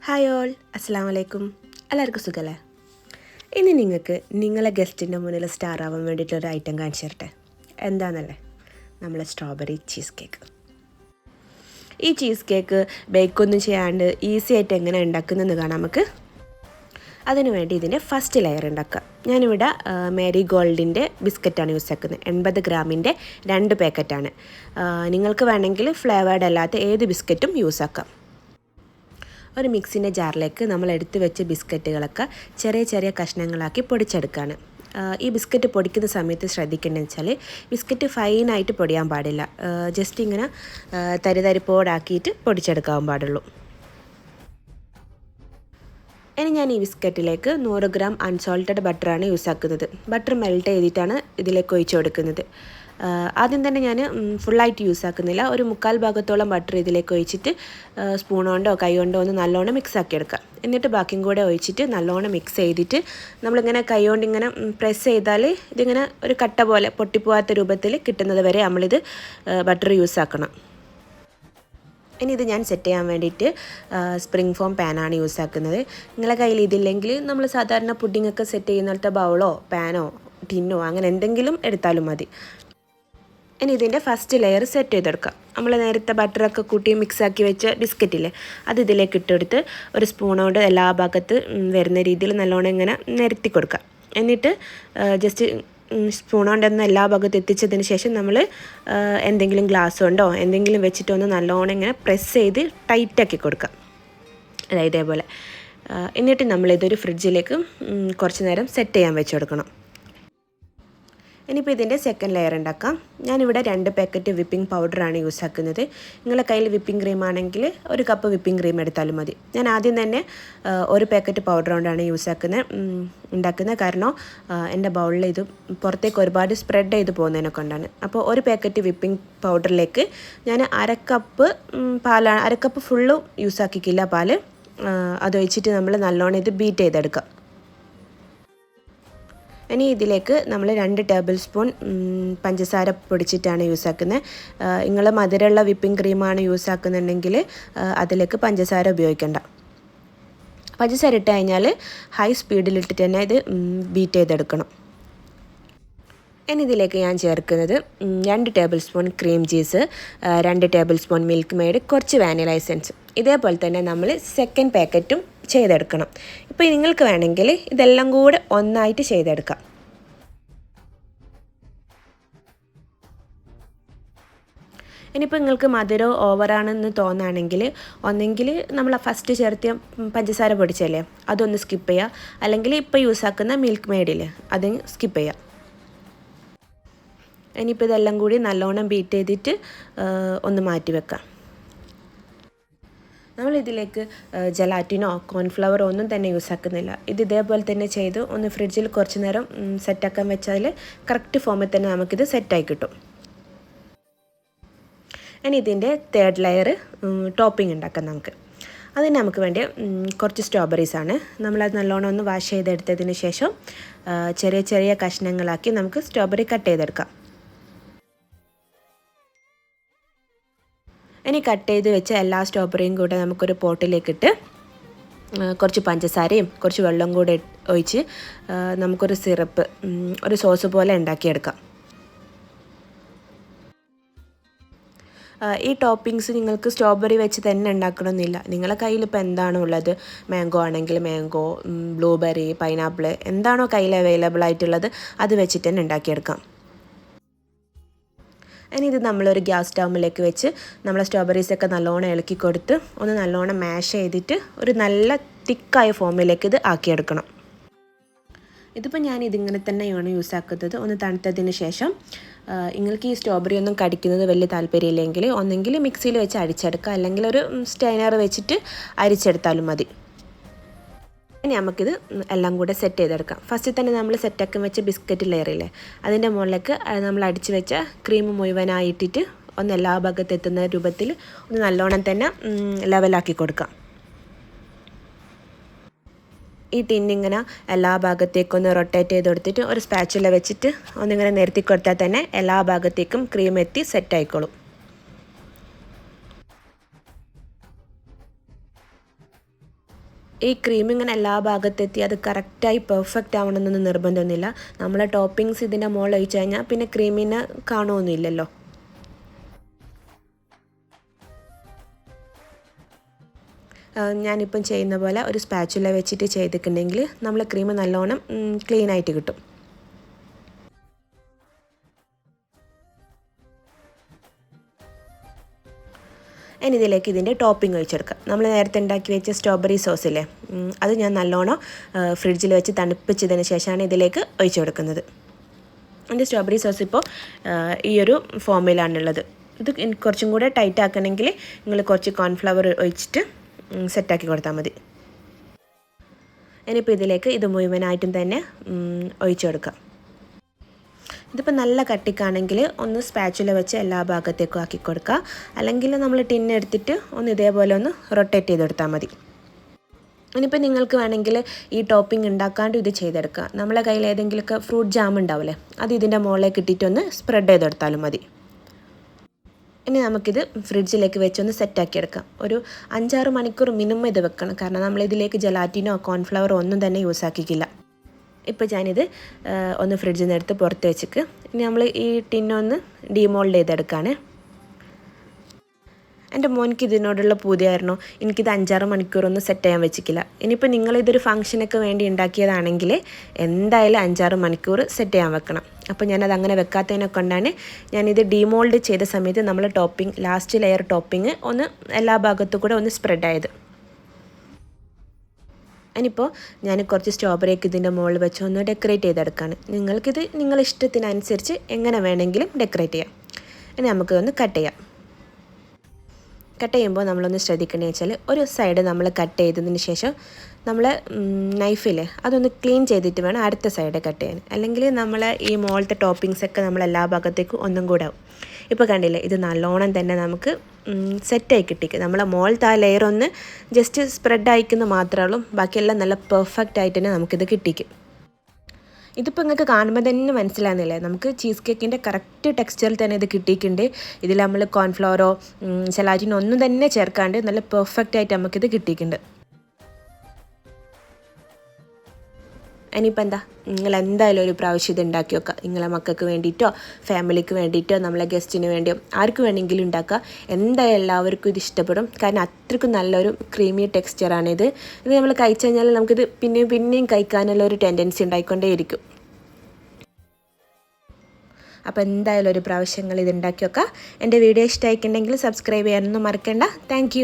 Hi all, അസ്സാം വലൈക്കും. എല്ലാവർക്കും സുഖമല്ലേ? ഇനി നിങ്ങൾക്ക് നിങ്ങളെ ഗസ്റ്റിൻ്റെ മുന്നിൽ സ്റ്റാർ ആവാൻ വേണ്ടിയിട്ടൊരു ഐറ്റം കാണിച്ചു തരട്ടെ. എന്താണെന്നല്ലേ, നമ്മളെ സ്ട്രോബെറി ചീസ് കേക്ക്. ഈ ചീസ് കേക്ക് ബേക്കൊന്നും ചെയ്യാണ്ട് ഈസി ആയിട്ട് എങ്ങനെ ഉണ്ടാക്കുന്നതെന്ന് കാണാം നമുക്ക്. അതിനുവേണ്ടി ഇതിൻ്റെ ഫസ്റ്റ് ലെയർ ഉണ്ടാക്കുക. ഞാനിവിടെ മേരി ഗോൾഡിൻ്റെ ബിസ്ക്കറ്റാണ് യൂസ് ആക്കുന്നത്. 80 ഗ്രാമിൻ്റെ 2 പാക്കറ്റാണ്. നിങ്ങൾക്ക് വേണമെങ്കിൽ ഫ്ലേവേർഡ് അല്ലാത്ത ഏത് ബിസ്ക്കറ്റും യൂസ് ആക്കാം. ഒരു മിക്സിൻ്റെ ജാറിലേക്ക് നമ്മൾ എടുത്തു വെച്ച ബിസ്ക്കറ്റുകളൊക്കെ ചെറിയ ചെറിയ കഷ്ണങ്ങളാക്കി പൊടിച്ചെടുക്കുകയാണ്. ഈ ബിസ്ക്കറ്റ് പൊടിക്കുന്ന സമയത്ത് ശ്രദ്ധിക്കേണ്ടതെന്ന് വെച്ചാൽ ബിസ്ക്കറ്റ് ഫൈനായിട്ട് പൊടിയാൻ പാടില്ല. ജസ്റ്റ് ഇങ്ങനെ തരിതരിപ്പോടാക്കിയിട്ട് പൊടിച്ചെടുക്കാൻ പാടുള്ളൂ. ഇനി ഞാൻ ഈ ബിസ്ക്കറ്റിലേക്ക് 100 ഗ്രാം അൺസോൾട്ടഡ് ബട്ടറാണ് യൂസ് ആക്കുന്നത്. ബട്ടർ മെൽറ്റ് ചെയ്തിട്ടാണ് ഇതിലേക്ക് ഒഴിച്ചു കൊടുക്കുന്നത്. ആദ്യം തന്നെ ഞാൻ ഫുള്ളായിട്ട് യൂസ് ആക്കുന്നില്ല. ഒരു 1/4 ഭാഗത്തോളം ബട്ടർ ഇതിലേക്ക് ഒഴിച്ചിട്ട് സ്പൂൺ കൊണ്ടോ കൈ കൊണ്ടോ ഒന്ന് നല്ലോണം മിക്സ് ആക്കി എടുക്കാം. എന്നിട്ട് ബാക്കിയും കൂടെ ഒഴിച്ചിട്ട് നല്ലോണം മിക്സ് ചെയ്തിട്ട് നമ്മളിങ്ങനെ കൈ കൊണ്ട് ഇങ്ങനെ പ്രസ് ചെയ്താൽ ഇതിങ്ങനെ ഒരു കട്ട പോലെ പൊട്ടിപ്പോവാത്ത രൂപത്തിൽ കിട്ടുന്നത് വരെ നമ്മളിത് ബട്ടർ യൂസ് ആക്കണം. ഇനി ഇത് ഞാൻ സെറ്റ് ചെയ്യാൻ വേണ്ടിയിട്ട് സ്പ്രിംഗ് ഫോം പാനാണ് യൂസ് ആക്കുന്നത്. നിങ്ങളുടെ കയ്യിൽ ഇതില്ലെങ്കിൽ നമ്മൾ സാധാരണ പുഡിങ്ങൊക്കെ സെറ്റ് ചെയ്യുന്നിടത്തെ ബൗളോ പാനോ ടിന്നോ അങ്ങനെ എന്തെങ്കിലും എടുത്താലും മതി. ഇനി ഇതിൻ്റെ ഫസ്റ്റ് ലെയർ സെറ്റ് ചെയ്തെടുക്കാം. നമ്മൾ നേരത്തെ ബട്ടറൊക്കെ കൂട്ടി മിക്സാക്കി വെച്ച ബിസ്ക്കറ്റില്ലേ, അത് ഇതിലേക്ക് ഇട്ടെടുത്ത് ഒരു സ്പൂണോട് എല്ലാ ഭാഗത്ത് വരുന്ന രീതിയിൽ നല്ലോണം ഇങ്ങനെ നിരത്തി കൊടുക്കുക. എന്നിട്ട് ജസ്റ്റ് സ്പൂൺ കൊണ്ടൊന്ന് എല്ലാ ഭാഗത്തും എത്തിച്ചതിന് ശേഷം നമ്മൾ എന്തെങ്കിലും ഗ്ലാസ് കൊണ്ടോ എന്തെങ്കിലും വെച്ചിട്ടൊന്ന് നല്ലോണം ഇങ്ങനെ പ്രസ് ചെയ്ത് ടൈറ്റാക്കി കൊടുക്കുക. അതായത് ഇതേപോലെ. എന്നിട്ട് നമ്മളിതൊരു ഫ്രിഡ്ജിലേക്ക് കുറച്ച് നേരം സെറ്റ് ചെയ്യാൻ വെച്ച് കൊടുക്കണം. ഇനിയിപ്പോൾ ഇതിൻ്റെ സെക്കൻഡ് ലെയർ ഉണ്ടാക്കാം. ഞാനിവിടെ 2 പാക്കറ്റ് വിപ്പിംഗ് പൗഡറാണ് യൂസ് ആക്കുന്നത്. നിങ്ങളുടെ കയ്യിൽ വിപ്പിംഗ് ക്രീം ആണെങ്കിൽ 1 കപ്പ് വിപ്പിംഗ് ക്രീം എടുത്താലും മതി. ഞാൻ ആദ്യം തന്നെ 1 പാക്കറ്റ് പൗഡർ കൊണ്ടാണ് ഉണ്ടാക്കുന്നത്. കാരണം എൻ്റെ ബൗളിൽ ഇത് പുറത്തേക്ക് ഒരുപാട് സ്പ്രെഡ് ചെയ്ത് പോകുന്നതിനെ കൊണ്ടാണ്. അപ്പോൾ 1 പാക്കറ്റ് വിപ്പിംഗ് പൗഡറിലേക്ക് ഞാൻ 1/2 കപ്പ് പാലാണ്. 1/2 കപ്പ് ഫുള്ളും യൂസ് ആക്കിക്കില്ല പാല്. അതൊഴിച്ചിട്ട് നമ്മൾ നല്ലോണം ഇത് ബീറ്റ് ചെയ്തെടുക്കാം. ഇനി ഇതിലേക്ക് നമ്മൾ 2 ടേബിൾ സ്പൂൺ പഞ്ചസാര പൊടിച്ചിട്ടാണ് യൂസ് ആക്കുന്നത്. നിങ്ങൾ മധുരമുള്ള വിപ്പിംഗ് ക്രീമാണ് യൂസ് ആക്കുന്നുണ്ടെങ്കിൽ അതിലേക്ക് പഞ്ചസാര ഉപയോഗിക്കേണ്ട. പഞ്ചസാര ഇട്ട് കഴിഞ്ഞാൽ ഹൈ സ്പീഡിലിട്ടിട്ട് തന്നെ ഇത് ബീറ്റ് ചെയ്തെടുക്കണം. ഇനി ഇതിലേക്ക് ഞാൻ ചേർക്കുന്നത് 2 table spoon cream cheese, 2 table spoon milk made, കുറച്ച് വാനില എസൻസ്. ഇതേപോലെ തന്നെ നമ്മൾ സെക്കൻഡ് പാക്കറ്റും ചെയ്തെടുക്കണം. ഇപ്പോൾ നിങ്ങൾക്ക് വേണമെങ്കിൽ ഇതെല്ലാം കൂടെ ഒന്നായിട്ട് ചെയ്തെടുക്കാം. ഇനിയിപ്പോൾ നിങ്ങൾക്ക് മധുരം ഓവറാണെന്ന് തോന്നുകയാണെങ്കിൽ ഒന്നെങ്കിൽ നമ്മൾ ഫസ്റ്റ് ചേർത്തിയ പഞ്ചസാര പൊടിച്ചല്ലേ അതൊന്ന് സ്കിപ്പ് ചെയ്യുക. അല്ലെങ്കിൽ ഇപ്പോൾ യൂസ് ആക്കുന്ന മിൽക്ക് മെയ്ഡില്ലേ അത് സ്കിപ്പ് ചെയ്യുക. ഇനിയിപ്പോൾ ഇതെല്ലാം കൂടി നല്ലോണം ബീറ്റ് ചെയ്തിട്ട് ഒന്ന് മാറ്റി വെക്കാം. നമ്മളിതിലേക്ക് ജലാറ്റിനോ കോൺഫ്ലവറോ ഒന്നും തന്നെ യൂസ് ആക്കുന്നില്ല. ഇത് ഇതേപോലെ തന്നെ ചെയ്ത് ഒന്ന് ഫ്രിഡ്ജിൽ കുറച്ച് നേരം സെറ്റാക്കാൻ വെച്ചാൽ കറക്റ്റ് ഫോമിൽ തന്നെ നമുക്കിത് സെറ്റായി കിട്ടും. ഇനി ഇതിൻ്റെ തേർഡ് ലെയർ ടോപ്പിംഗ് ഉണ്ടാക്കാം നമുക്ക്. അതിന് നമുക്ക് വേണ്ടി കുറച്ച് സ്ട്രോബെറീസാണ്. നമ്മളത് നല്ലോണം ഒന്ന് വാഷ് ചെയ്തെടുത്തതിന് ശേഷം ചെറിയ ചെറിയ കഷ്ണങ്ങളാക്കി നമുക്ക് സ്ട്രോബെറി കട്ട് ചെയ്തെടുക്കാം. ഇനി കട്ട് ചെയ്ത് വെച്ച എല്ലാ സ്ട്രോബെറിയും കൂടെ നമുക്കൊരു പോട്ടിലേക്കിട്ട് കുറച്ച് പഞ്ചസാരയും കുറച്ച് വെള്ളം കൂടെ ഒഴിച്ച് നമുക്കൊരു സിറപ്പ്, ഒരു സോസ് പോലെ ഉണ്ടാക്കിയെടുക്കാം. ഈ ടോപ്പിങ്സ് നിങ്ങൾക്ക് സ്ട്രോബെറി വെച്ച് തന്നെ ഉണ്ടാക്കണമെന്നില്ല. നിങ്ങളുടെ കയ്യിൽ ഇപ്പോൾ എന്താണോ ഉള്ളത്, മാംഗോ ആണെങ്കിൽ മാംഗോ, ബ്ലൂബെറി, പൈനാപ്പിൾ എന്താണോ കയ്യിൽ അവൈലബിൾ ആയിട്ടുള്ളത് അത് വെച്ചിട്ട് തന്നെ ഉണ്ടാക്കിയെടുക്കാം. ഇനി ഇത് നമ്മളൊരു ഗ്യാസ് സ്റ്റൗവിലേക്ക് വെച്ച് നമ്മൾ സ്ട്രോബെറീസൊക്കെ നല്ലോണം ഇളക്കി കൊടുത്ത് ഒന്ന് നല്ലോണം മാഷ് ചെയ്തിട്ട് ഒരു നല്ല തിക്കായ ഫോമിലേക്ക് ഇത് ആക്കിയെടുക്കണം. ഇതിപ്പോൾ ഞാൻ ഇതിങ്ങനെ തന്നെയാണ് യൂസ് ആക്കുന്നത്. ഒന്ന് തണുത്തതിന് ശേഷം നിങ്ങൾക്ക് ഈ സ്ട്രോബെറി ഒന്നും കടിക്കുന്നത് വലിയ താല്പര്യമില്ലെങ്കിൽ ഒന്നെങ്കിൽ മിക്സിയിൽ വെച്ച് അരിച്ചെടുക്കുക, അല്ലെങ്കിൽ ഒരു സ്റ്റൈനർ വെച്ചിട്ട് അരിച്ചെടുത്താലും മതി. ഇനി നമുക്കിത് എല്ലാം കൂടെ സെറ്റ് ചെയ്തെടുക്കാം. ഫസ്റ്റ് തന്നെ നമ്മൾ സെറ്റാക്കി വെച്ച ബിസ്ക്കറ്റ് ലെയറില്ലേ അതിൻ്റെ മുകളിലേക്ക് നമ്മൾ അടിച്ച് വെച്ച ക്രീം മുഴുവനായിട്ടിട്ട് ഒന്ന് എല്ലാ ഭാഗത്ത് എത്തുന്ന രൂപത്തിൽ ഒന്ന് നല്ലോണം തന്നെ ലെവലാക്കി കൊടുക്കാം. ഈ ടിന്നിങ്ങനെ എല്ലാ ഭാഗത്തേക്കൊന്ന് റൊട്ടേറ്റ് ചെയ്ത് കൊടുത്തിട്ട് ഒരു സ്പാച്ചുല വെച്ചിട്ട് ഒന്നിങ്ങനെ നിരത്തി കൊടുത്താൽ തന്നെ എല്ലാ ഭാഗത്തേക്കും ക്രീം എത്തി സെറ്റ് ആയിക്കോളും. ഈ ക്രീം ഇങ്ങനെ എല്ലാ ഭാഗത്തെത്തി അത് കറക്റ്റായി പെർഫെക്റ്റ് ആവണമെന്നൊന്നും നിർബന്ധമൊന്നുമില്ല. നമ്മളെ ടോപ്പിങ്സ് ഇതിൻ്റെ മുകളിൽ ഒഴിച്ച് കഴിഞ്ഞാൽ പിന്നെ ക്രീമിനെ കാണുമൊന്നുമില്ലല്ലോ. ഞാനിപ്പം ചെയ്യുന്ന പോലെ ഒരു സ്പാച്ചുല വെച്ചിട്ട് ചെയ്തിട്ടുണ്ടെങ്കിൽ നമ്മളെ ക്രീം നല്ലോണം ക്ലീനായിട്ട് കിട്ടും. ഇനി ഇതിലേക്ക് ഇതിൻ്റെ ടോപ്പിംഗ് ഒഴിച്ചെടുക്കാം. നമ്മൾ നേരത്തെ ഉണ്ടാക്കി വെച്ച സ്ട്രോബെറി സോസില്ലേ, അത് ഞാൻ നല്ലോണം ഫ്രിഡ്ജിൽ വെച്ച് തണുപ്പിച്ചതിന് ശേഷമാണ് ഇതിലേക്ക് ഒഴിച്ചു കൊടുക്കുന്നത്. എൻ്റെ സ്ട്രോബെറി സോസ് ഇപ്പോൾ ഈ ഒരു ഫോമിലാണുള്ളത്. ഇത് കുറച്ചും കൂടെ ടൈറ്റ് ആക്കണമെങ്കിൽ നിങ്ങൾ കുറച്ച് കോൺഫ്ലവർ ഒഴിച്ചിട്ട് സെറ്റാക്കി കൊടുത്താൽ മതി. ഇനിയിപ്പോൾ ഇതിലേക്ക് ഇത് മുഴുവനായിട്ടും തന്നെ ഒഴിച്ചു കൊടുക്കാം. ഇതിപ്പോൾ നല്ല കട്ടിക്കാണെങ്കിൽ ഒന്ന് സ്പാച്ചുല വെച്ച് എല്ലാ ഭാഗത്തേക്കും ആക്കി കൊടുക്കുക. അല്ലെങ്കിൽ നമ്മൾ ടിന്നെടുത്തിട്ട് ഒന്ന് ഇതേപോലെ ഒന്ന് റൊട്ടേറ്റ് ചെയ്ത് കൊടുത്താൽ മതി. ഇനിയിപ്പോൾ നിങ്ങൾക്ക് വേണമെങ്കിൽ ഈ ടോപ്പിംഗ് ഉണ്ടാക്കാണ്ട് ഇത് ചെയ്തെടുക്കുക. നമ്മളെ കയ്യിൽ ഏതെങ്കിലുമൊക്കെ ഫ്രൂട്ട് ജാം ഉണ്ടാവില്ലേ, അത് ഇതിൻ്റെ മുകളിലേക്ക് ഇട്ടിട്ടൊന്ന് സ്പ്രെഡ് ചെയ്തെടുത്താലും മതി. ഇനി നമുക്കിത് ഫ്രിഡ്ജിലേക്ക് വെച്ചൊന്ന് സെറ്റാക്കി എടുക്കാം. ഒരു 5-6 മണിക്കൂർ മിനിമം ഇത് വെക്കണം. കാരണം നമ്മളിതിലേക്ക് ജലാറ്റിനോ കോൺഫ്ലവറോ ഒന്നും തന്നെ യൂസ് ആക്കിക്കില്ല. ഇപ്പോൾ ഞാനിത് ഒന്ന് ഫ്രിഡ്ജിൽ നിന്ന് എടുത്ത് പുറത്ത് വെച്ചിട്ട് ഇനി നമ്മൾ ഈ ടിന്നൊന്ന് ഡീമോൾഡ് ചെയ്തെടുക്കുകയാണ്. എൻ്റെ മോനിക്ക് ഇതിനോടുള്ള പൂതിയായിരുന്നു. എനിക്കിത് 5-6 മണിക്കൂറൊന്നും സെറ്റ് ചെയ്യാൻ വെച്ചിട്ടില്ല. ഇനിയിപ്പോൾ നിങ്ങളിതൊരു ഫംഗ്ഷനൊക്കെ വേണ്ടി ഉണ്ടാക്കിയതാണെങ്കിൽ എന്തായാലും 5-6 മണിക്കൂർ സെറ്റ് ചെയ്യാൻ വെക്കണം. അപ്പോൾ ഞാനത് അങ്ങനെ വെക്കാത്തതിനെ കൊണ്ടാണ് ഞാനിത് ഡീമോൾഡ് ചെയ്ത സമയത്ത് നമ്മൾ ടോപ്പിംഗ് ലാസ്റ്റ് ലെയർ ടോപ്പിംഗ് ഒന്ന് എല്ലാ ഭാഗത്തു കൂടെ ഒന്ന് സ്പ്രെഡ് ആയത്. ഇനിയിപ്പോൾ ഞാൻ കുറച്ച് സ്ട്രോബെറിയൊക്കെ ഇതിൻ്റെ മുകളിൽ വെച്ച് ഒന്ന് ഡെക്കറേറ്റ് ചെയ്തെടുക്കുകയാണ്. നിങ്ങൾക്കിത് നിങ്ങളുടെ ഇഷ്ടത്തിനനുസരിച്ച് എങ്ങനെ വേണമെങ്കിലും ഡെക്കറേറ്റ് ചെയ്യാം. ഇനി നമുക്കൊന്ന് കട്ട് ചെയ്യാം. കട്ട് ചെയ്യുമ്പോൾ നമ്മളൊന്ന് ശ്രദ്ധിക്കണമെന്ന് വെച്ചാൽ ഒരു സൈഡ് നമ്മൾ കട്ട് ചെയ്തതിന് ശേഷം നമ്മൾ നൈഫില്ലേ അതൊന്ന് ക്ലീൻ ചെയ്തിട്ട് വേണം അടുത്ത സൈഡ് കട്ട് ചെയ്യാൻ. അല്ലെങ്കിൽ നമ്മളെ ഈ മുകളിലത്തെ ടോപ്പിങ്സൊക്കെ നമ്മൾ എല്ലാ ഭാഗത്തേക്കും ഒന്നും കൂടെ ആവും. ഇപ്പോൾ കണ്ടില്ലേ, ഇത് നല്ലോണം തന്നെ നമുക്ക് സെറ്റായി കിട്ടിക്കും. നമ്മളെ മുകളിലത്തെ ആ ലെയർ ഒന്ന് ജസ്റ്റ് സ്പ്രെഡ് ആയിക്കുന്ന മാത്രമേ ഉള്ളൂ. ബാക്കിയെല്ലാം നല്ല പെർഫെക്റ്റ് ആയിട്ട് തന്നെ നമുക്കിത് കിട്ടിക്കും. ഇതിപ്പോൾ നിങ്ങൾക്ക് കാണുമ്പോൾ തന്നെ മനസ്സിലാകുന്നില്ലേ, നമുക്ക് ചീസ് കേക്കിൻ്റെ കറക്റ്റ് ടെക്സ്ചറിൽ തന്നെ ഇത് കിട്ടിയിട്ടുണ്ട്. ഇതിൽ നമ്മൾ കോൺഫ്ലവറോ ജലാറ്റിനോ ഒന്നും തന്നെ ചേർക്കാണ്ട് നല്ല പെർഫെക്റ്റ് ആയിട്ട് നമുക്കിത് കിട്ടിയിട്ടുണ്ട്. ഇനിയിപ്പോൾ എന്താ, നിങ്ങൾ എന്തായാലും ഒരു പ്രാവശ്യം ഇത് ഉണ്ടാക്കി വെക്കുക. നിങ്ങളെ മക്കൾക്ക് വേണ്ടിയിട്ടോ ഫാമിലിക്ക് വേണ്ടിയിട്ടോ നമ്മളെ ഗസ്റ്റിന് വേണ്ടിയോ ആർക്ക് വേണമെങ്കിലും ഉണ്ടാക്കുക. എന്തായാലും എല്ലാവർക്കും ഇത് ഇഷ്ടപ്പെടും. കാരണം അത്രയ്ക്കും നല്ലൊരു ക്രീമി ടെക്സ്ചറാണിത്. ഇത് നമ്മൾ കഴിച്ചു കഴിഞ്ഞാൽ നമുക്കിത് പിന്നെയും കഴിക്കാനുള്ള ഒരു ടെൻഡൻസി ഉണ്ടായിക്കൊണ്ടേയിരിക്കും. അപ്പോൾ എന്തായാലും ഒരു പ്രാവശ്യങ്ങൾ ഇത് ഉണ്ടാക്കി വെക്കുക. എൻ്റെ വീഡിയോ ഇഷ്ടമായിട്ടുണ്ടെങ്കിൽ സബ്സ്ക്രൈബ് ചെയ്യാനൊന്നും മറക്കണ്ട. താങ്ക്